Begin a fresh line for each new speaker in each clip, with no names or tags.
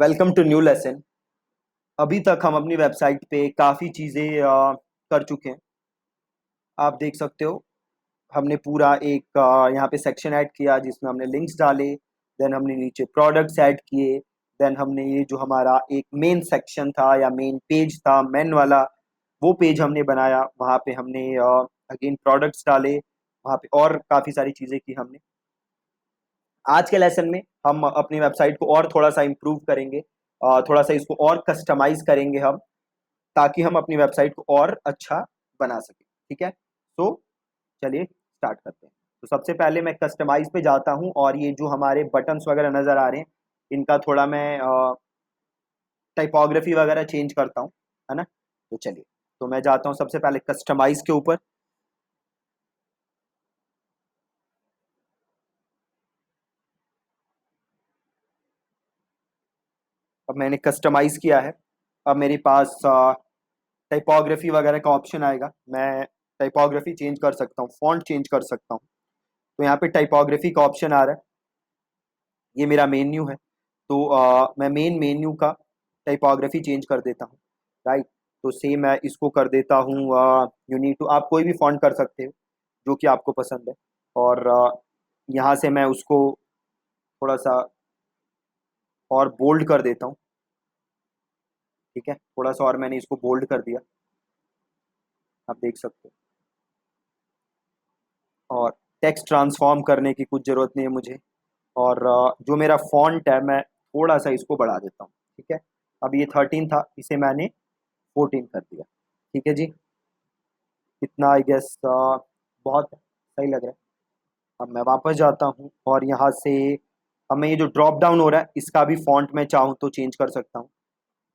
Welcome to new lesson. अभी तक हम अपनी वेबसाइट पे काफ़ी चीज़ें कर चुके हैं। आप देख सकते हो, हमने पूरा एक यहाँ पे सेक्शन ऐड किया जिसमें हमने लिंक्स डाले। देन हमने नीचे प्रोडक्ट्स ऐड किए। देन हमने ये जो हमारा एक मेन सेक्शन था या मेन पेज था मेन वाला, वो पेज हमने बनाया। वहाँ पे हमने अगेन प्रोडक्ट्स डाले। वहाँ पे और काफ़ी सारी चीज़ें की हमने। आज के लेसन में हम अपनी वेबसाइट को और थोड़ा सा इम्प्रूव करेंगे, थोड़ा सा इसको और कस्टमाइज करेंगे हम, ताकि हम अपनी वेबसाइट को और अच्छा बना सकें। ठीक है, तो चलिए स्टार्ट करते हैं। तो सबसे पहले मैं कस्टमाइज पे जाता हूँ और ये जो हमारे बटन्स वगैरह नज़र आ रहे हैं, इनका थोड़ा मैं टाइपोग्राफी वगैरह चेंज करता हूँ, है ना। तो चलिए, तो मैं जाता हूँ सबसे पहले कस्टमाइज के ऊपर। अब मैंने कस्टमाइज किया है। अब मेरे पास टाइपोग्राफी वगैरह का ऑप्शन आएगा। मैं टाइपोग्राफी चेंज कर सकता हूँ, फॉन्ट चेंज कर सकता हूँ। तो यहाँ पे टाइपोग्राफी का ऑप्शन आ रहा है। ये मेरा मेन्यू है। तो मैं मेन्यू का टाइपोग्राफी चेंज कर देता हूँ। राइट, तो सेम मैं इसको कर देता हूँ। यू नीड टू, आप कोई भी फॉन्ट कर सकते हो जो कि आपको पसंद है। और यहाँ से मैं उसको थोड़ा सा और बोल्ड कर देता हूँ। ठीक है, थोड़ा सा और मैंने इसको बोल्ड कर दिया, आप देख सकते हो। और टेक्स्ट ट्रांसफॉर्म करने की कुछ ज़रूरत नहीं है मुझे। और जो मेरा फॉन्ट है, मैं थोड़ा सा इसको बढ़ा देता हूँ। ठीक है, अब ये 13 था, इसे मैंने 14 कर दिया। ठीक है जी, इतना आई गेस बहुत सही लग रहा है। अब मैं वापस जाता हूँ और यहाँ से अब मैं ये जो ड्रॉप डाउन हो रहा है, इसका भी फॉन्ट मैं चाहूँ तो चेंज कर सकता हूँ।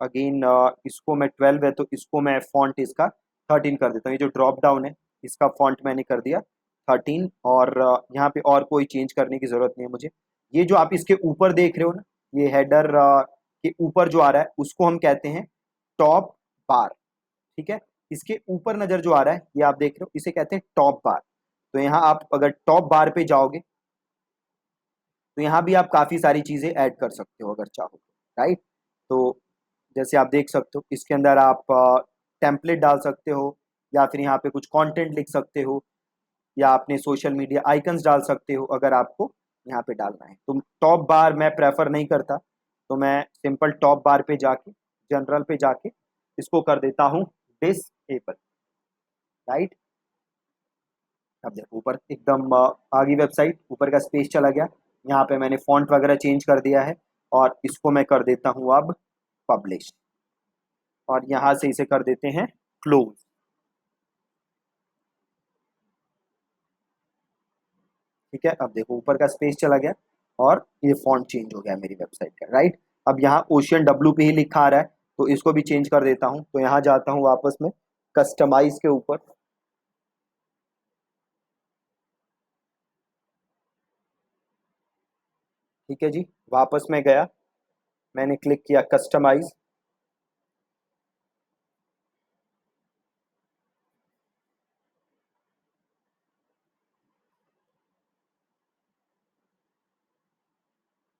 अगेन इसको मैं 12 है तो इसको मैं फॉन्ट इसका 13 कर देता हूँ। ये जो ड्रॉप डाउन है, इसका फॉन्ट मैंने कर दिया 13। और यहाँ पे और कोई चेंज करने की ज़रूरत नहीं है मुझे। ये जो आप इसके ऊपर देख रहे हो ना, ये हेडर के ऊपर जो आ रहा है उसको हम कहते हैं टॉप बार। ठीक है, इसके ऊपर नज़र जो आ रहा है, ये आप देख रहे हो, इसे कहते हैं टॉप बार। तो यहाँ आप अगर टॉप बार पे जाओगे तो यहाँ भी आप काफ़ी सारी चीज़ें ऐड कर सकते हो अगर चाहो तो। राइट, तो जैसे आप देख सकते हो, इसके अंदर आप टेम्पलेट डाल सकते हो, या फिर यहाँ पे कुछ कंटेंट लिख सकते हो, या अपने सोशल मीडिया आइकन्स डाल सकते हो अगर आपको यहाँ पे डालना है। तो टॉप बार मैं प्रेफर नहीं करता, तो मैं सिंपल टॉप बार पे जाके, जनरल पे जाके इसको कर देता हूँ डिसेबल। राइट, अब देखो ऊपर एकदम आ गई वेबसाइट, ऊपर का स्पेस चला गया। यहाँ पे मैंने फॉन्ट वगैरह चेंज कर दिया है और इसको मैं कर देता हूँ अब पब्लिश। और यहाँ से इसे कर देते हैं क्लोज। ठीक है, अब देखो ऊपर का स्पेस चला गया और ये फॉन्ट चेंज हो गया मेरी वेबसाइट का। राइट, अब यहाँ ओशियन डब्ल्यू पे ही लिखा आ रहा है, तो इसको भी चेंज कर देता हूँ। तो यहाँ जाता हूँ वापस में कस्टमाइज के ऊपर। ठीक है जी, वापस में गया, मैंने क्लिक किया कस्टमाइज।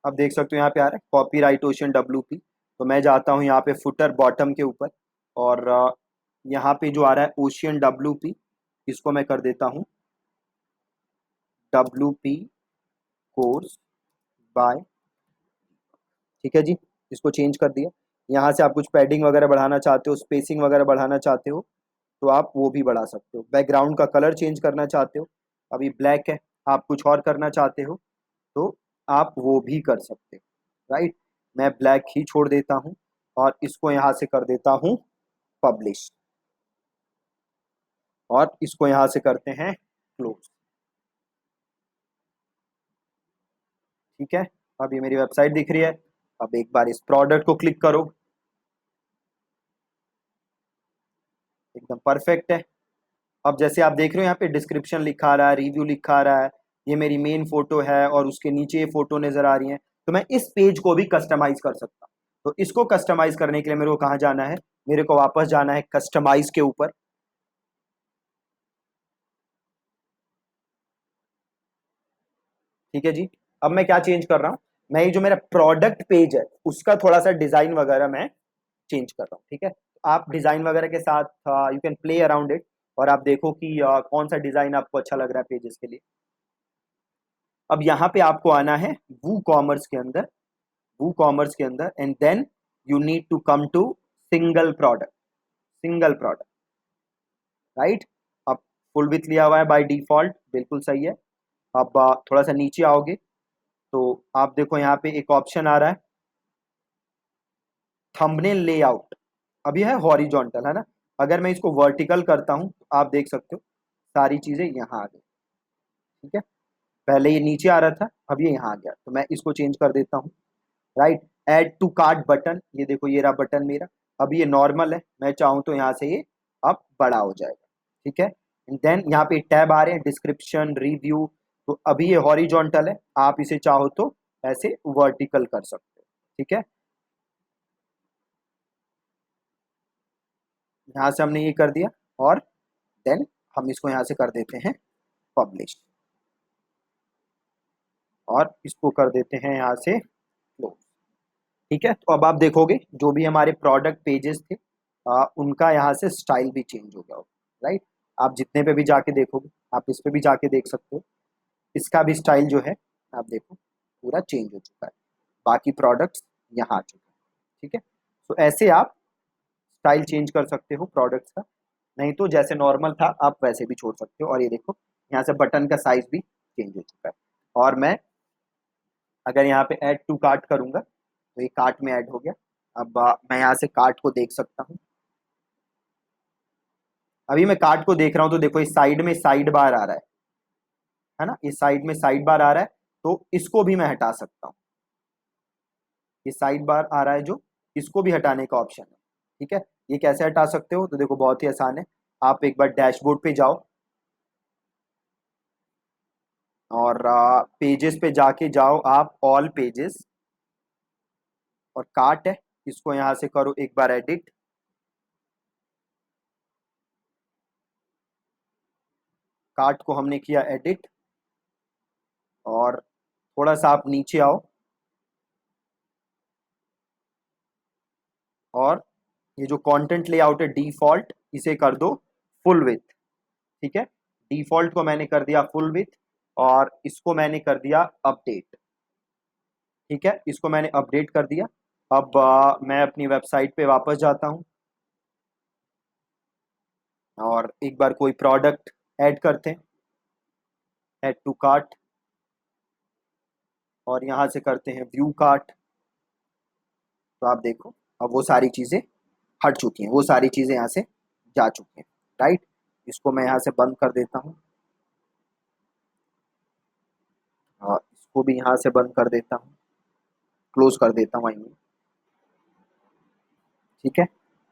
अब देख सकते हो यहाँ पे आ रहा है कॉपी राइट ओशन WP। तो मैं जाता हूँ यहाँ पे फुटर बॉटम के ऊपर, और यहाँ पे जो आ रहा है ओशियन WP, इसको मैं कर देता हूँ WP कोर्स बाय। ठीक है जी, इसको चेंज कर दिया। यहाँ से आप कुछ पैडिंग वगैरह बढ़ाना चाहते हो, स्पेसिंग वगैरह बढ़ाना चाहते हो, तो आप वो भी बढ़ा सकते हो। बैकग्राउंड का कलर चेंज करना चाहते हो, अभी ब्लैक है, आप कुछ और करना चाहते हो तो आप वो भी कर सकते हो। राइट, मैं ब्लैक ही छोड़ देता हूँ और इसको यहाँ से कर देता हूँ पब्लिश, और इसको यहाँ से करते हैं क्लोज। ठीक है, अब ये मेरी वेबसाइट दिख रही है। अब एक बार इस प्रोडक्ट को क्लिक करो, एकदम परफेक्ट है। अब जैसे आप देख रहे हो यहाँ पे डिस्क्रिप्शन लिखा आ रहा है, रिव्यू लिखा आ रहा है, ये मेरी मेन फोटो है और उसके नीचे ये फोटो नजर आ रही है। तो मैं इस पेज को भी कस्टमाइज कर सकता हूँ। तो इसको कस्टमाइज करने के लिए मेरे को कहाँ जाना है, मेरे को वापस जाना है कस्टमाइज के ऊपर। ठीक है जी, अब मैं क्या चेंज कर रहा हूँ, मैं ये जो मेरा प्रोडक्ट पेज है उसका थोड़ा सा डिजाइन वगैरह मैं चेंज कर रहा हूँ, ठीक है। आप डिजाइन वगैरह के साथ you can play around it, और आप देखो कि कौन सा डिजाइन आपको अच्छा लग रहा है पेजेस के लिए। अब यहाँ पे आपको आना है वू कॉमर्स के अंदर, वू कॉमर्स के अंदर, and then you need to come to single product, single product, right. अब फुल विथ लिया हुआ है बाय डिफॉल्ट, बिल्कुल सही है। अब थोड़ा सा नीचे आओगे तो आप देखो यहाँ पे एक ऑप्शन आ रहा है थंबनेल लेआउट। अब यह है हॉरिजॉन्टल, है ना। अगर मैं इसको वर्टिकल करता हूँ तो आप देख सकते हो सारी चीजें यहाँ आ गई, ठीक है। पहले ये नीचे आ रहा था, अब ये यहाँ आ गया, तो मैं इसको चेंज कर देता हूँ, right. Add to cart button, ये देखो ये रहा बटन मेरा। अब ये नॉर्मल है, मैं चाहूँ तो यहाँ से ये अब बड़ा हो जाएगा, ठीक है। देन यहाँ पे टैब आ रहे हैं डिस्क्रिप्शन, रिव्यू। तो अभी ये हॉरिजॉन्टल है, आप इसे चाहो तो ऐसे वर्टिकल कर सकते हो, ठीक है। यहाँ से हमने ये कर दिया, और देन हम इसको यहाँ से कर देते हैं पब्लिश, और इसको कर देते हैं यहाँ से क्लोज, ठीक है। तो अब आप देखोगे जो भी हमारे प्रोडक्ट पेजेस थे उनका यहाँ से स्टाइल भी चेंज हो गया होगा, राइट। आप जितने पे भी जाके देखोगे, आप इस पे भी जाके देख सकते हो, इसका भी स्टाइल जो है आप देखो पूरा चेंज हो चुका है, बाकी प्रोडक्ट्स यहाँ आ चुके हैं, ठीक है। तो ऐसे आप स्टाइल चेंज कर सकते हो प्रोडक्ट्स का, नहीं तो जैसे नॉर्मल था आप वैसे भी छोड़ सकते हो। और ये देखो यहाँ से बटन का साइज भी चेंज हो चुका है। और मैं अगर यहाँ पे ऐड टू कार्ट करूंगा तो ये कार्ट में ऐड हो गया। अब मैं यहाँ से कार्ट को देख सकता हूँ। अभी मैं कार्ट को देख रहा हूँ तो देखो इस साइड में साइड बार आ रहा है ना, इस साइड में साइड बार आ रहा है, तो इसको भी मैं हटा सकता हूँ। ये साइड बार आ रहा है जो, इसको भी हटाने का ऑप्शन है, ठीक है। ये कैसे हटा सकते हो, तो देखो बहुत ही आसान है। आप एक बार डैशबोर्ड पे जाओ, और पेजेस पे जाके जाओ आप ऑल पेजेस, और कार्ट है, इसको यहाँ से करो एक बार एडिट। कार्ट को हमने किया एडिट, और थोड़ा सा आप नीचे आओ, और ये जो कंटेंट लेआउट है डिफॉल्ट, इसे कर दो फुल विथ, ठीक है। डिफॉल्ट को मैंने कर दिया फुल विथ, और इसको मैंने कर दिया अपडेट, ठीक है। इसको मैंने अपडेट कर दिया। अब मैं अपनी वेबसाइट पे वापस जाता हूँ, और एक बार कोई प्रोडक्ट ऐड करते हैं, ऐड टू कार्ट, और यहाँ से करते हैं व्यू कार्ट। तो आप देखो अब वो सारी चीज़ें हट चुकी हैं, वो सारी चीज़ें यहाँ से जा चुकी हैं, राइट। इसको मैं यहाँ से बंद कर देता हूँ, और इसको भी यहाँ से बंद कर देता हूँ, क्लोज कर देता हूँ, आई मीन, ठीक है।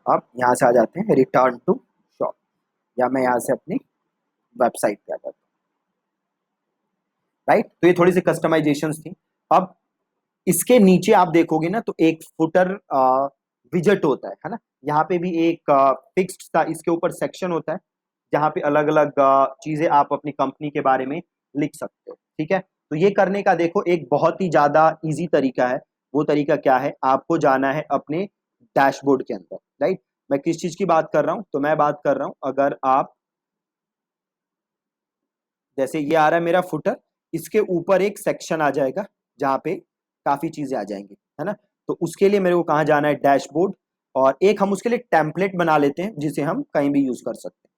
अब यहाँ से आ जाते हैं रिटर्न टू शॉप, या मैं यहाँ से अपनी वेबसाइट पे आ जाता हूँ, राइट। तो ये थोड़ी सी कस्टमाइजेशंस थी। अब इसके नीचे आप देखोगे ना तो एक फुटर विजेट होता है ना। यहाँ पे भी एक फिक्स्ड सा इसके ऊपर सेक्शन होता है, जहाँ पे अलग अलग चीजें आप अपनी कंपनी के बारे में लिख सकते हो, ठीक है। तो ये करने का देखो एक बहुत ही ज्यादा इजी तरीका है। वो तरीका क्या है, आपको जाना है अपने डैशबोर्ड के अंदर, राइट। मैं किस चीज की बात कर रहा हूँ, तो मैं बात कर रहा हूँ अगर आप, जैसे ये आ रहा है मेरा फुटर, इसके ऊपर एक सेक्शन आ जाएगा जहाँ पे काफी चीजें आ जाएंगी, है ना। तो उसके लिए मेरे को कहाँ जाना है, डैशबोर्ड, और एक हम उसके लिए टेम्पलेट बना लेते हैं जिसे हम कहीं भी यूज कर सकते हैं।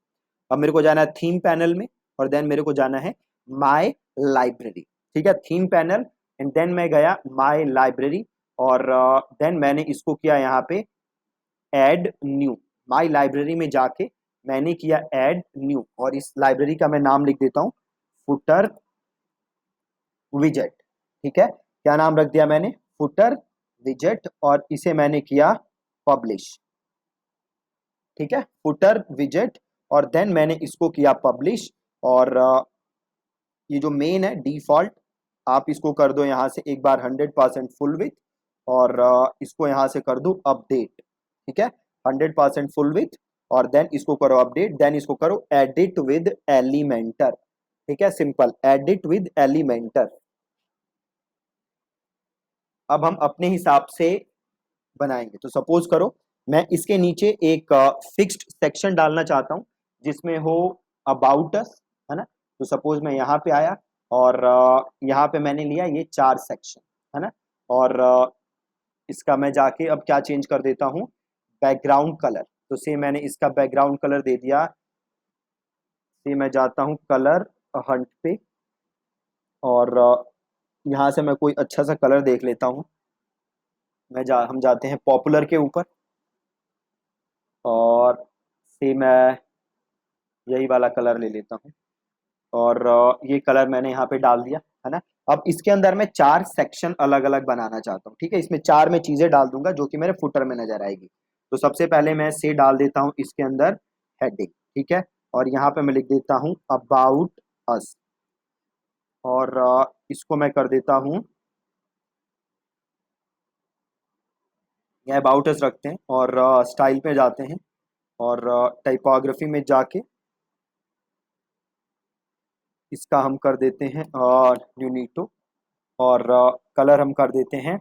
अब मेरे को जाना है थीम पैनल में, और देन मेरे को जाना है माय लाइब्रेरी, ठीक है। थीम पैनल, एंड देन मैं गया माय लाइब्रेरी, और देन मैंने इसको किया यहाँ पे ऐड न्यू। माय लाइब्रेरी में जाके मैंने किया ऐड न्यू, और इस लाइब्रेरी का मैं नाम लिख देता हूँ फुटर विजेट, ठीक है। क्या नाम रख दिया मैंने, फुटर विजेट, और इसे मैंने किया पब्लिश, ठीक है, फुटर विजेट। और देन मैंने इसको किया पब्लिश, और ये जो मेन है डिफॉल्ट, आप इसको कर दो यहाँ से एक बार 100% फुल विथ, और इसको यहाँ से कर दो अपडेट, ठीक है, 100% फुल विथ, और देन इसको करो अपडेट, देन इसको करो एडिट विद एलिमेंटर, ठीक है, सिंपल एडिट विद एलिमेंटर। अब हम अपने हिसाब से बनाएंगे। तो सपोज करो मैं इसके नीचे एक फिक्स्ड सेक्शन डालना चाहता हूँ जिसमें हो अबाउट अस, है ना। तो सपोज मैं यहाँ पे आया और यहाँ पे मैंने लिया ये 4 सेक्शन, है ना। और इसका मैं जाके अब क्या चेंज कर देता हूँ, बैकग्राउंड कलर। तो से मैंने इसका बैकग्राउंड कलर दे दिया। से मैं जाता हूँ कलर हंट पे और यहाँ से मैं कोई अच्छा सा कलर देख लेता हूँ। हम जाते हैं पॉपुलर के ऊपर और से मैं यही वाला कलर ले लेता हूँ और ये कलर मैंने यहाँ पे डाल दिया, है ना। अब इसके अंदर मैं 4 सेक्शन अलग अलग बनाना चाहता हूँ, ठीक है। इसमें 4 में चीजें डाल दूंगा जो कि मेरे फुटर में नजर आएगी। तो सबसे पहले मैं से डाल देता हूँ इसके अंदर हेडिंग, ठीक है। और यहाँ पे मैं लिख देता हूँ अबाउट अस और इसको मैं कर देता हूँ, ये अबाउट अस रखते हैं और स्टाइल पे जाते हैं और टाइपोग्राफी में जाके इसका हम कर देते हैं न्यूनीटो और कलर हम कर देते हैं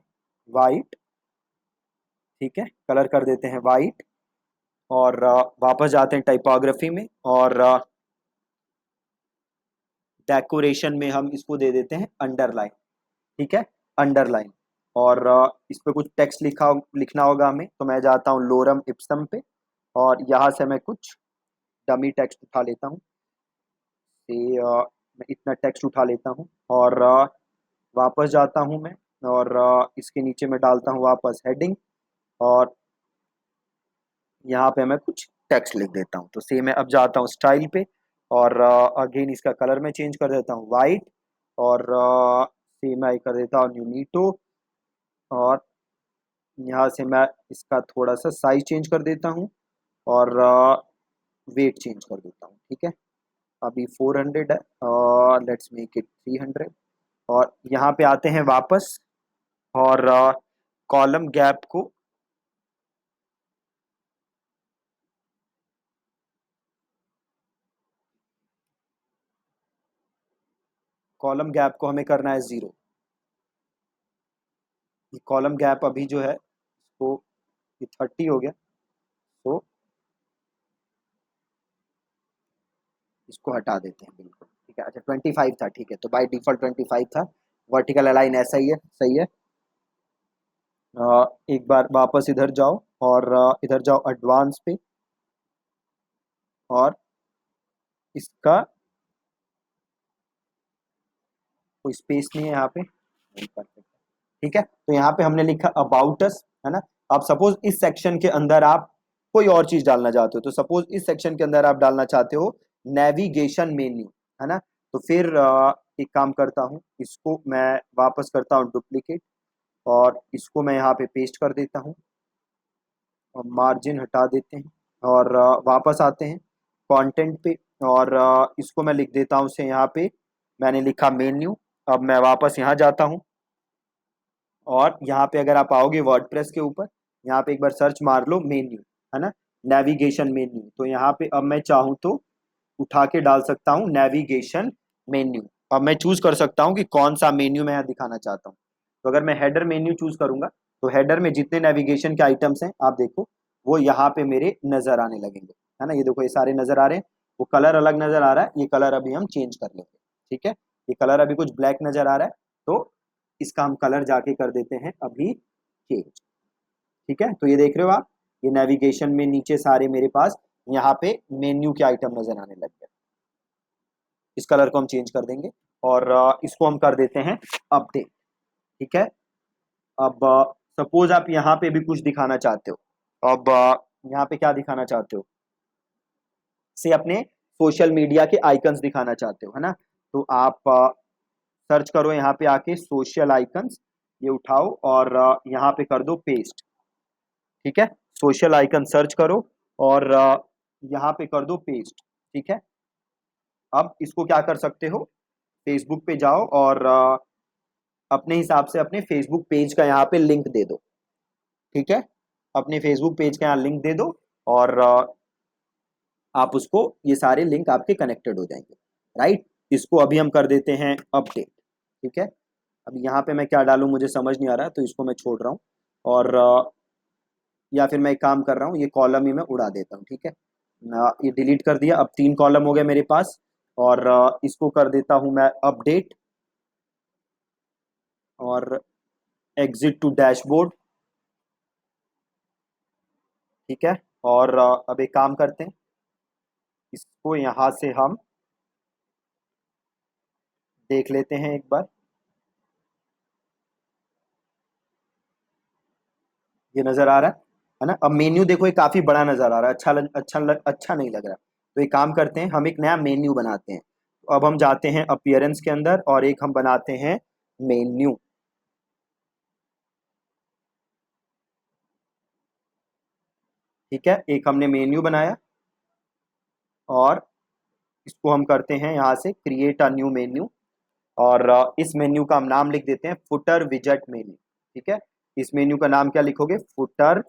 वाइट, ठीक है। कलर कर देते हैं वाइट और वापस जाते हैं टाइपोग्राफी में और डेकोरेशन में हम इसको दे देते हैं अंडरलाइन, ठीक है, अंडरलाइन। और इस पे कुछ टेक्स्ट लिखना होगा हमें। तो मैं जाता हूँ लोरम इप्सम पे और यहाँ से मैं कुछ डमी टेक्स्ट उठा लेता हूँ। मैं इतना टेक्स्ट उठा लेता हूँ और वापस जाता हूँ मैं और इसके नीचे मैं डालता हूँ वापस हेडिंग और यहाँ पे मैं कुछ टेक्स्ट लिख देता हूँ। तो सेम मैं अब जाता हूँ स्टाइल पे और अगेन इसका कलर मैं चेंज कर देता हूँ वाइट और सेम मैं कर देता हूँ न्यूनीटो और यहाँ से मैं इसका थोड़ा सा साइज चेंज कर देता हूँ और वेट चेंज कर देता हूँ, ठीक है। अभी 400 है और लेट्स मेक इट 300 और यहाँ पे आते हैं वापस और कॉलम गैप को हमें करना है 0। कॉलम गैप अभी जो है तो ये 30 हो गया। तो इसको हटा देते हैं बिल्कुल, ठीक है। अच्छा 25 था, ठीक है। तो बाय डिफॉल्ट 25 था। वर्टिकल अलाइन ऐसा ही है, सही है। एक बार वापस इधर जाओ और इधर जाओ एडवांस पे और इसका कोई स्पेस नहीं है यहाँ पे, परफेक्ट, ठीक है। तो यहाँ पे हमने लिखा अबाउट अस, है ना। अब सपोज इस सेक्शन के अंदर आप कोई और चीज डालना चाहते हो। तो सपोज इस सेक्शन के अंदर आप डालना चाहते हो नेविगेशन मेन्यू, है ना। तो फिर एक काम करता हूँ, इसको मैं वापस करता हूँ डुप्लीकेट और इसको मैं यहाँ पे पेस्ट कर देता हूँ और मार्जिन हटा देते हैं और वापस आते हैं कंटेंट पे और इसको मैं लिख देता हूँ से यहाँ पे मैंने लिखा मेन्यू। अब मैं वापस यहाँ जाता हूँ और यहाँ पे अगर आप आओगे वर्डप्रेस के ऊपर, यहाँ पे एक बार सर्च मार लो मेन्यू, है ना, नेविगेशन मेन्यू। तो यहाँ पे अब मैं चाहूँ तो उठा के डाल सकता हूँ नेविगेशन मेन्यू। अब मैं चूज कर सकता हूँ कि कौन सा मेन्यू मैं यहाँ दिखाना चाहता हूँ। तो अगर मैं हेडर मेन्यू चूज करूंगा तो हेडर में जितने नेविगेशन के आइटम्स हैं आप देखो वो यहाँ पे मेरे नजर आने लगेंगे, है ना। ये देखो ये सारे नजर आ रहे हैं। वो कलर अलग नजर आ रहा है, ये कलर अभी हम चेंज कर लेंगे, ठीक है। ये कलर अभी कुछ ब्लैक नजर आ रहा है तो इसका हम कलर जाके कर देते हैं अभी चेंज, ठीक है। तो ये देख रहे हो आप, ये नेविगेशन में नीचे सारे मेरे पास यहाँ पे मेन्यू के आइटम नजर आने लग गए। इस कलर को हम चेंज कर देंगे और इसको हम कर देते हैं अपडेट, ठीक है। अब सपोज आप यहाँ पे भी कुछ दिखाना चाहते हो। अब यहाँ पे क्या दिखाना चाहते हो, से अपने सोशल मीडिया के आइकन्स दिखाना चाहते हो, है ना। तो आप सर्च करो यहाँ पे आके सोशल आइकन्स, ये उठाओ और यहाँ पे कर दो पेस्ट, ठीक है। सोशल आइकन सर्च करो और यहाँ पे कर दो पेस्ट, ठीक है। अब इसको क्या कर सकते हो, फेसबुक पे जाओ और अपने हिसाब से अपने फेसबुक पेज का यहाँ पे लिंक दे दो, ठीक है। अपने फेसबुक पेज का यहाँ लिंक दे दो और आप उसको, ये सारे लिंक आपके कनेक्टेड हो जाएंगे, राइट। इसको अभी हम कर देते हैं अपडेट, ठीक है। अब यहाँ पे मैं क्या डालूँ मुझे समझ नहीं आ रहा है, तो इसको मैं छोड़ रहा हूँ। और या फिर मैं एक काम कर रहा हूँ, ये कॉलम ही मैं उड़ा देता हूँ, ठीक है। ये डिलीट कर दिया, अब 3 कॉलम हो गए मेरे पास। और इसको कर देता हूँ मैं अपडेट, और एग्जिट टू डैशबोर्ड, ठीक है। और अब एक काम करते हैं, इसको यहाँ से हम देख लेते हैं एक बार। ये नज़र आ रहा है ना। अब मेन्यू देखो, ये काफ़ी बड़ा नज़र आ रहा है, अच्छा नहीं लग रहा। तो एक काम करते हैं, हम एक नया मेन्यू बनाते हैं। तो अब हम जाते हैं अपीयरेंस के अंदर, और एक हम बनाते हैं मेन्यू, ठीक है। एक हमने मेन्यू बनाया, और इसको हम करते हैं यहाँ से क्रिएट अ न्यू मेन्यू। और इस मेन्यू का हम नाम लिख देते हैं फुटर विजेट मेन्यू, ठीक है। इस मेन्यू का नाम क्या लिखोगे? फुटर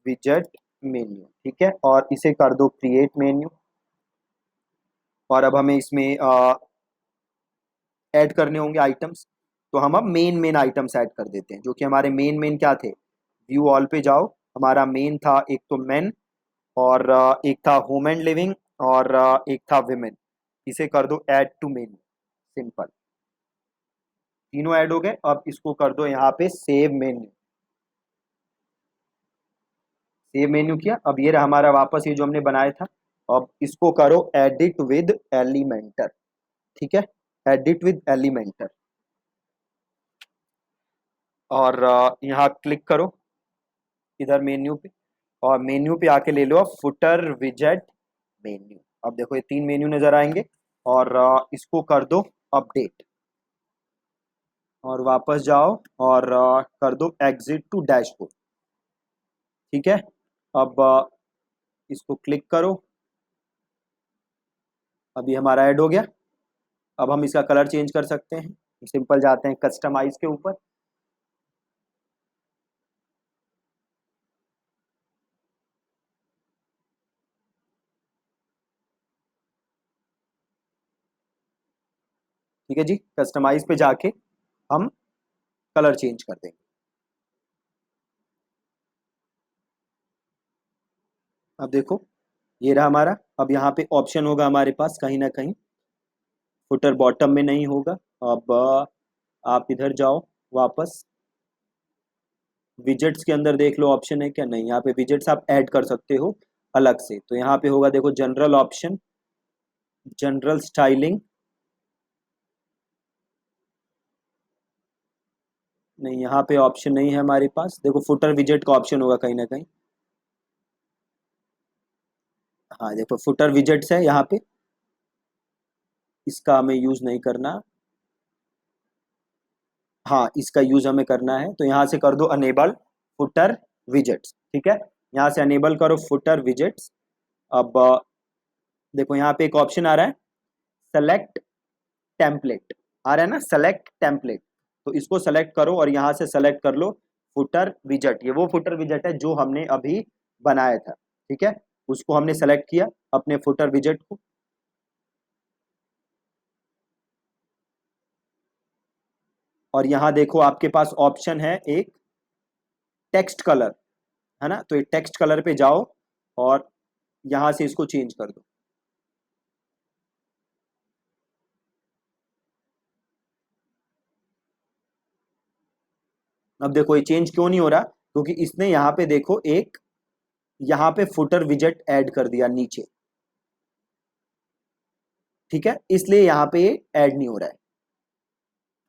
विजेट मेन्यू, ठीक है। और इसे कर दो क्रिएट मेन्यू। और अब हमें इसमें ऐड करने होंगे आइटम्स। तो हम अब मेन मेन आइटम्स ऐड कर देते हैं, जो कि हमारे मेन मेन क्या थे। व्यू ऑल पे जाओ, हमारा मेन था एक तो मेन, और एक था होम एंड लिविंग, और एक था विमेन। इसे कर दो ऐड टू मेन्यू, सिंपल। तीनों ऐड हो गए। अब इसको कर दो यहाँ पे सेव मेन्यू। सेव मेन्यू किया, अब ये रहा हमारा वापस ये जो हमने बनाया था। अब इसको करो एडिट विद एलिमेंटर, ठीक है। एडिट विद एलिमेंटर, और यहाँ क्लिक करो इधर मेन्यू पे, और मेन्यू पे आके ले लो फुटर विजेट मेन्यू। अब देखो ये 3 मेन्यू नजर आएंगे। और इसको कर दो अपडेट, और वापस जाओ, और कर दो एग्जिट टू डैशबोर्ड, ठीक है। अब इसको क्लिक करो, अभी हमारा ऐड हो गया। अब हम इसका कलर चेंज कर सकते हैं, सिंपल जाते हैं कस्टमाइज के ऊपर। ठीक है जी, कस्टमाइज पे जाके हम कलर चेंज कर देंगे। अब देखो ये रहा हमारा। अब यहाँ पे ऑप्शन होगा हमारे पास कहीं ना कहीं, फुटर बॉटम में नहीं होगा। अब आप इधर जाओ वापस, विजेट्स के अंदर देख लो ऑप्शन है क्या, नहीं। यहाँ पे विजेट्स आप ऐड कर सकते हो अलग से, तो यहाँ पे होगा देखो जनरल ऑप्शन, जनरल स्टाइलिंग। नहीं, यहाँ पे ऑप्शन नहीं है हमारे पास, देखो फुटर विजेट का ऑप्शन होगा कहीं ना कहीं। हाँ देखो फुटर विजेट्स है यहाँ पे, इसका हमें यूज नहीं करना। हाँ, इसका यूज हमें करना है, तो यहाँ से कर दो अनेबल फुटर विजेट्स, ठीक है। यहाँ से अनेबल करो फुटर विजेट्स। अब देखो यहाँ पे एक ऑप्शन आ रहा है, सेलेक्ट टेम्पलेट, आ रहा है ना, सेलेक्ट टेम्पलेट। तो इसको सेलेक्ट करो, और यहाँ से सेलेक्ट कर लो फुटर विजेट। ये वो फुटर विजेट है जो हमने अभी बनाया था, ठीक है। उसको हमने सेलेक्ट किया अपने फुटर विजेट को। और यहाँ देखो आपके पास ऑप्शन है एक टेक्स्ट कलर, है ना। तो ये टेक्स्ट कलर पे जाओ, और यहाँ से इसको चेंज कर दो। अब देखो ये चेंज क्यों नहीं हो रहा, क्योंकि इसने यहाँ पे देखो एक, यहाँ पे फुटर विजेट ऐड कर दिया नीचे, ठीक है। इसलिए यहाँ पे ये ऐड नहीं हो रहा है।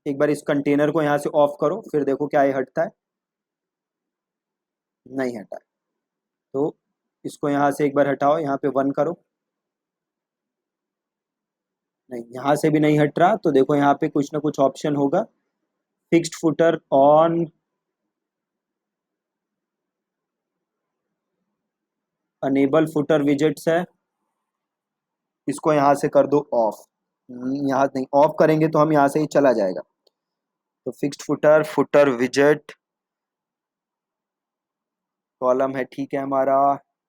एक बार इस कंटेनर को यहाँ से ऑफ करो, फिर देखो क्या ये हटता है। नहीं हटा। तो इसको यहाँ से एक बार हटाओ, यहाँ पे 1 करो। नहीं, यहाँ से भी नहीं हट रहा, तो देखो यहाँ पे कुछ ना कुछ ऑप्शन होगा। Fixed footer on, enable footer widgets है, इसको यहाँ से कर दो ऑफ। यहाँ नहीं, ऑफ करेंगे तो हम यहाँ से ही चला जाएगा। तो फिक्स्ड फुटर, फुटर विजेट, कॉलम है, ठीक है हमारा।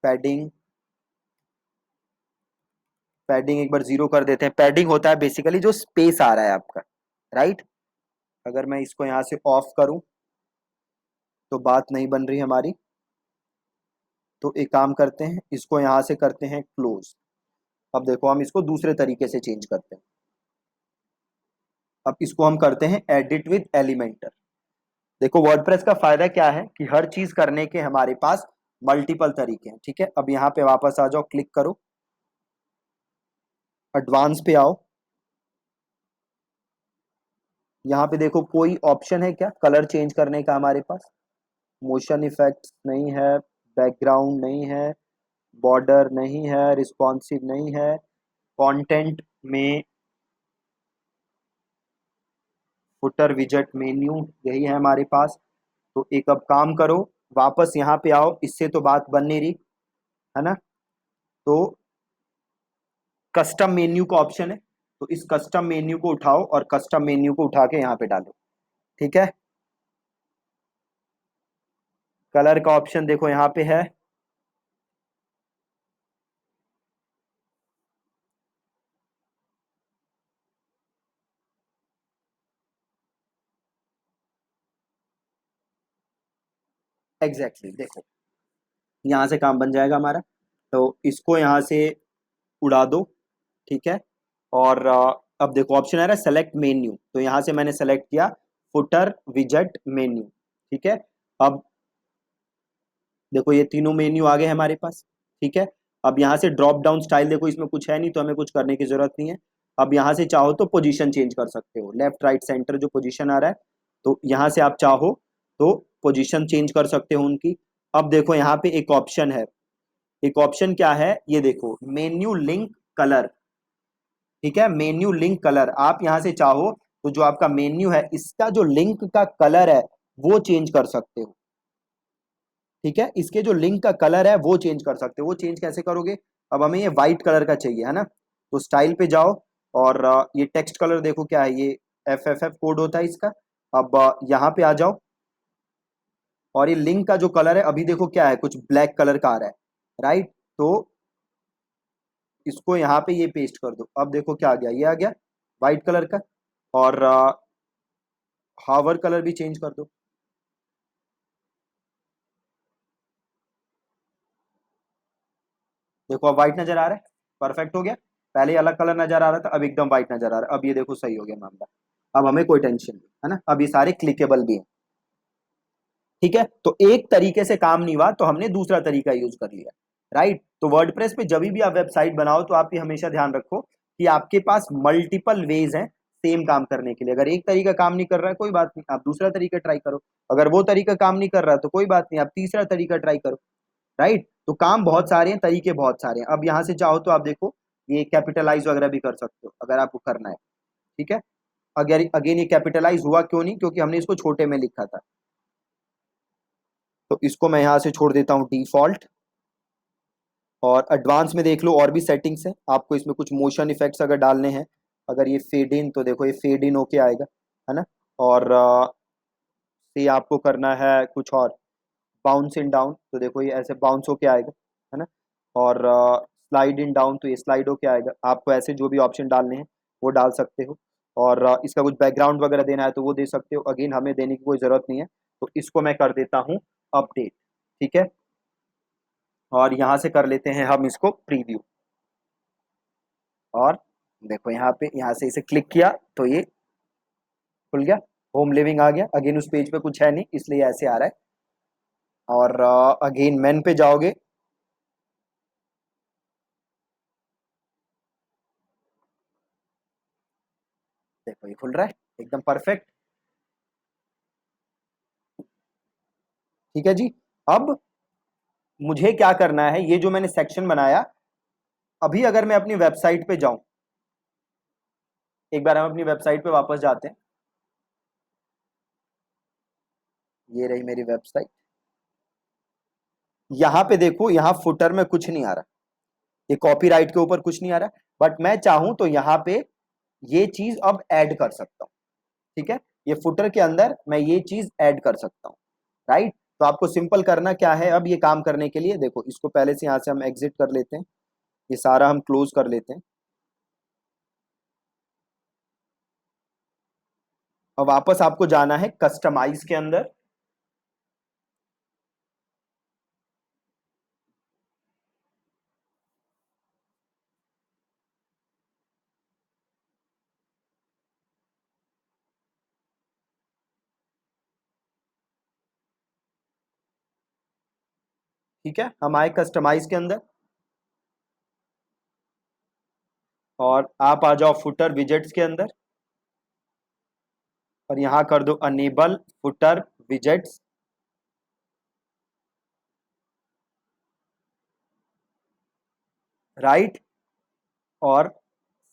पैडिंग, पैडिंग एक बार 0 कर देते हैं। पैडिंग होता है बेसिकली जो स्पेस आ रहा है आपका, राइट। अगर मैं इसको यहाँ से ऑफ करूं तो बात नहीं बन रही हमारी। तो एक काम करते हैं, इसको यहाँ से करते हैं क्लोज। अब देखो हम इसको दूसरे तरीके से चेंज करते हैं। अब इसको हम करते हैं एडिट विद एलिमेंटर। देखो वर्डप्रेस का फायदा क्या है कि हर चीज करने के हमारे पास मल्टीपल तरीके हैं। ठीक है, अब यहाँ पे वापस आ जाओ, क्लिक करो, एडवांस पे आओ। यहाँ पे देखो कोई ऑप्शन है क्या कलर चेंज करने का हमारे पास? मोशन इफेक्ट्स नहीं है, बैकग्राउंड नहीं है, बॉर्डर नहीं है, रिस्पॉन्सिव नहीं है, कंटेंट में फुटर विजेट मेन्यू यही है हमारे पास। तो एक अब काम करो, वापस यहाँ पे आओ, इससे तो बात बन नहीं रही है ना। तो कस्टम मेन्यू का ऑप्शन है, तो इस कस्टम मेन्यू को उठाओ और कस्टम मेन्यू को उठा के यहाँ पे डालो। ठीक है, कलर का ऑप्शन देखो यहाँ पे है। एग्जैक्टली देखो यहाँ से काम बन जाएगा हमारा। तो इसको यहाँ से उड़ा दो। ठीक है, और अब देखो ऑप्शन आ रहा है सेलेक्ट मेन्यू, तो यहाँ से मैंने सेलेक्ट किया फुटर विजेट मेन्यू। ठीक है, अब देखो ये तीनों मेन्यू आ गए हमारे पास। ठीक है, अब यहाँ से ड्रॉप डाउन स्टाइल देखो, इसमें कुछ है नहीं तो हमें कुछ करने की जरूरत नहीं है। अब यहाँ से चाहो तो पोजीशन चेंज कर सकते हो, लेफ्ट राइट सेंटर जो पोजीशन आ रहा है, तो यहाँ से आप चाहो तो पोजीशन चेंज कर सकते हो उनकी। अब देखो यहाँ पे एक ऑप्शन है, एक ऑप्शन क्या है ये देखो, मेन्यू लिंक कलर। ठीक है, मेन्यू लिंक कलर, आप यहाँ से चाहो तो जो आपका मेन्यू है इसका जो लिंक का कलर है वो चेंज कर सकते हो। ठीक है, इसके जो लिंक का कलर है वो चेंज कर सकते हो। वो चेंज कैसे करोगे? अब हमें ये व्हाइट कलर का चाहिए है ना, तो स्टाइल पे जाओ और ये टेक्स्ट कलर देखो क्या है, ये FFF कोड होता है इसका। अब यहाँ पे आ जाओ और ये लिंक का जो कलर है अभी देखो क्या है, कुछ ब्लैक कलर का आ रहा है, राइट। तो इसको यहाँ पे ये पेस्ट कर दो, अब देखो क्या आ गया, ये आ गया व्हाइट कलर का। और हावर कलर भी चेंज कर दो। देखो अब व्हाइट नजर आ रहा है, परफेक्ट हो गया। पहले अलग कलर नजर आ रहा था, अब एकदम व्हाइट नजर आ रहा है। अब ये देखो सही हो गया मामला, अब हमें कोई टेंशन नहीं है ना, अब ये सारे क्लिकेबल भी हैं। ठीक है, तो एक तरीके से काम नहीं हुआ तो हमने दूसरा तरीका यूज कर लिया, राइट। तो वर्डप्रेस पे जब भी आप वेबसाइट बनाओ तो आप ये हमेशा ध्यान रखो कि आपके पास मल्टीपल वेज हैं सेम काम करने के लिए। अगर एक तरीका काम नहीं कर रहा है कोई बात नहीं, आप दूसरा तरीका ट्राई करो। अगर वो तरीका काम नहीं कर रहा है तो कोई बात नहीं, आप तीसरा तरीका ट्राई करो, राइट। तो काम बहुत सारे हैं, तरीके बहुत सारे हैं। अब यहाँ से चाहो तो आप देखो ये कैपिटलाइज वगैरह भी कर सकते हो अगर आपको करना है। ठीक है, अगर अगेन ये कैपिटलाइज हुआ क्यों नहीं, क्योंकि हमने इसको छोटे में लिखा था। तो इसको मैं यहाँ से छोड़ देता हूँ डिफॉल्ट, और एडवांस में देख लो और भी सेटिंग्स है आपको, इसमें कुछ मोशन इफेक्ट्स अगर डालने हैं, अगर ये फेड इन, तो देखो ये फेड इन होके आएगा है ना। और ये आपको करना है कुछ और, बाउंस इन डाउन, तो देखो ये ऐसे बाउंस होके आएगा है ना। और स्लाइड इन डाउन, तो ये स्लाइड होके आएगा। आपको ऐसे जो भी ऑप्शन डालने हैं वो डाल सकते हो। और इसका कुछ बैकग्राउंड वगैरह देना है तो वो दे सकते हो, अगेन हमें देने की कोई ज़रूरत नहीं है। तो इसको मैं कर देता हूँ अपडेट। ठीक है, और यहाँ से कर लेते हैं हम इसको प्रीव्यू। और देखो यहाँ पे, यहाँ से इसे क्लिक किया तो ये खुल गया, होम लिविंग आ गया। अगेन उस पेज पे कुछ है नहीं इसलिए ऐसे आ रहा है। और अगेन मेन पे जाओगे, देखो ये खुल रहा है एकदम परफेक्ट। ठीक है जी, अब मुझे क्या करना है, ये जो मैंने सेक्शन बनाया, अभी अगर मैं अपनी वेबसाइट पे जाऊं, एक बार हम अपनी वेबसाइट पे वापस जाते हैं। ये रही मेरी वेबसाइट, यहां पे देखो, यहां फुटर में कुछ नहीं आ रहा, ये कॉपीराइट के ऊपर कुछ नहीं आ रहा, बट मैं चाहूं तो यहां पे ये चीज अब ऐड कर सकता हूं। ठीक है, ये फुटर के अंदर मैं ये चीज ऐड कर सकता हूं, राइट। तो आपको सिंपल करना क्या है, अब ये काम करने के लिए देखो, इसको पहले से यहां से हम एग्जिट कर लेते हैं, ये सारा हम क्लोज कर लेते हैं। और वापस आपको जाना है कस्टमाइज के अंदर। ठीक है, हम आए कस्टमाइज के अंदर और आप आ जाओ फुटर विजेट्स के अंदर और यहां कर दो अनेबल फुटर विजेट्स। राइट, और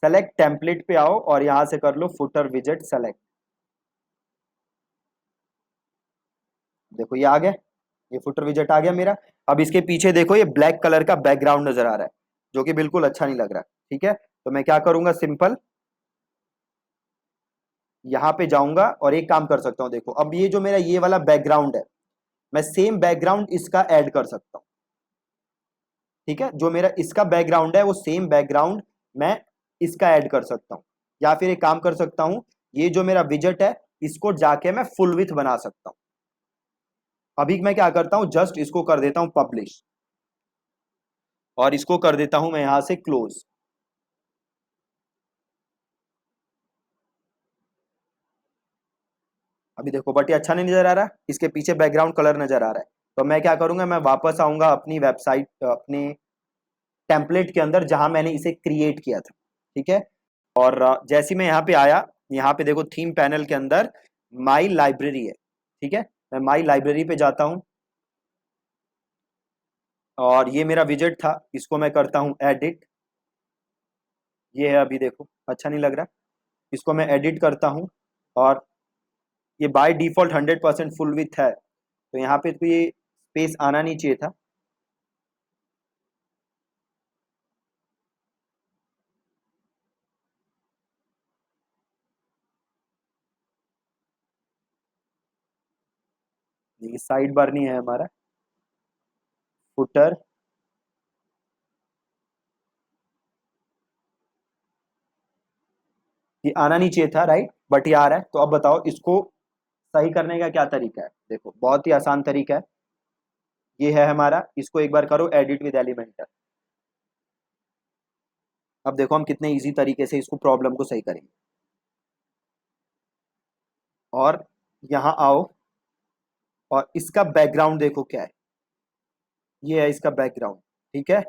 सेलेक्ट टेम्पलेट पे आओ और यहां से कर लो फुटर विजेट सेलेक्ट। देखो ये आ गया, ये फुटर विजेट आ गया मेरा। अब इसके पीछे देखो ये ब्लैक कलर का बैकग्राउंड नजर आ रहा है, जो कि बिल्कुल अच्छा नहीं लग रहा। ठीक है, तो मैं क्या करूंगा, सिंपल यहां पे जाऊंगा और एक काम कर सकता हूं। देखो अब ये जो मेरा ये वाला बैकग्राउंड है, मैं सेम बैकग्राउंड इसका ऐड कर सकता हूं। ठीक है, जो मेरा इसका बैकग्राउंड है वो सेम बैकग्राउंड मैं इसका ऐड कर सकता हूं। या फिर एक काम कर सकता हूं, ये जो मेरा विजेट है इसको जाके मैं फुल विथ बना सकता हूं। अभी मैं क्या करता हूं, जस्ट इसको कर देता हूं पब्लिश और इसको कर देता हूं मैं यहां से क्लोज। अभी देखो बट ये अच्छा नहीं नजर आ रहा, इसके पीछे बैकग्राउंड कलर नजर आ रहा है। तो मैं क्या करूंगा, मैं वापस आऊंगा अपनी वेबसाइट, अपने टेम्पलेट के अंदर जहां मैंने इसे क्रिएट किया था। ठीक है, और जैसे ही मैं यहाँ पे आया, यहाँ पे देखो थीम पैनल के अंदर माई लाइब्रेरी है। ठीक है, मैं माई लाइब्रेरी पे जाता हूँ और ये मेरा विजेट था, इसको मैं करता हूँ एडिट। ये है, अभी देखो अच्छा नहीं लग रहा, इसको मैं एडिट करता हूँ और ये बाय डिफॉल्ट 100% फुल विथ है, तो यहाँ पे तो ये स्पेस आना नहीं चाहिए था। ये साइड बार नहीं है हमारा, फुटर। ये आना नहीं चाहिए था, राइट, बट ये आ रहा है। तो अब बताओ इसको सही करने का क्या तरीका है। देखो बहुत ही आसान तरीका है, ये है हमारा, इसको एक बार करो एडिट विद एलिमेंटर। अब देखो हम कितने इजी तरीके से इसको प्रॉब्लम को सही करेंगे। और यहाँ आओ और इसका बैकग्राउंड देखो क्या है, ये है इसका बैकग्राउंड। ठीक है,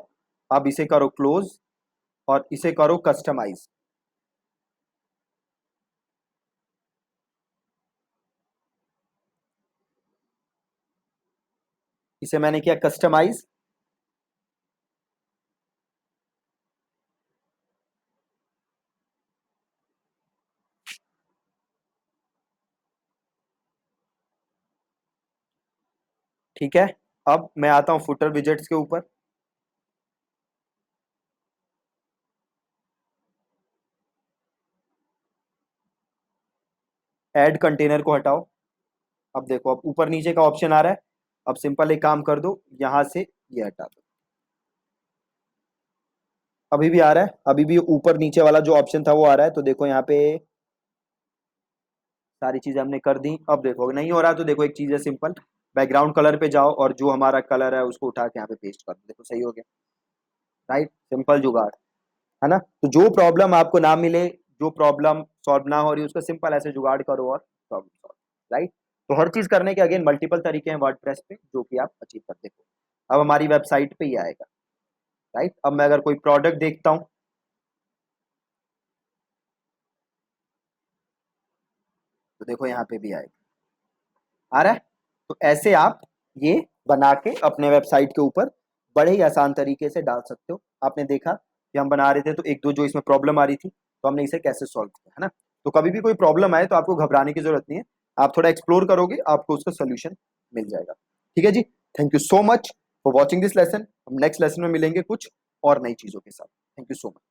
अब इसे करो क्लोज और इसे करो कस्टमाइज। इसे मैंने किया कस्टमाइज। ठीक है, अब मैं आता हूं फुटर विजेट्स के ऊपर। ऐड कंटेनर को हटाओ। अब देखो अब ऊपर नीचे का ऑप्शन आ रहा है। अब सिंपल एक काम कर दो, यहां से ये हटा दो। अभी भी आ रहा है, अभी भी ऊपर नीचे वाला जो ऑप्शन था वो आ रहा है। तो देखो यहाँ पे सारी चीजें हमने कर दी। अब देखो नहीं हो रहा, तो देखो एक चीज है सिंपल, बैकग्राउंड कलर पे जाओ और जो हमारा कलर है उसको उठा के यहाँ पे पेस्ट कर दो। देखो सही हो गया, राइट, सिंपल जुगाड़ है ना। तो जो प्रॉब्लम आपको ना मिले, जो प्रॉब्लम सॉल्व ना हो रही, उसका सिंपल ऐसे जुगाड़ करो और प्रॉब्लम सॉल्व। राइट, तो हर चीज करने के अगेन मल्टीपल तरीके हैं वर्डप्रेस पे, जो कि आप अचीव कर देखो। अब हमारी वेबसाइट पे ही आएगा। राइट, अब मैं अगर कोई प्रोडक्ट देखता हूँ, तो देखो यहाँ पे भी आएगा, आ रहा है। तो ऐसे आप ये बना के अपने वेबसाइट के ऊपर बड़े ही आसान तरीके से डाल सकते हो। आपने देखा कि हम बना रहे थे तो एक दो जो इसमें प्रॉब्लम आ रही थी, तो हमने इसे कैसे सॉल्व किया, है ना। तो कभी भी कोई प्रॉब्लम आए तो आपको घबराने की जरूरत नहीं है, आप थोड़ा एक्सप्लोर करोगे आपको उसका सोल्यूशन मिल जाएगा। ठीक है जी, thank you so much for watching this lesson. हम नेक्स्ट लेसन में मिलेंगे कुछ और नई चीजों के साथ। Thank you so much.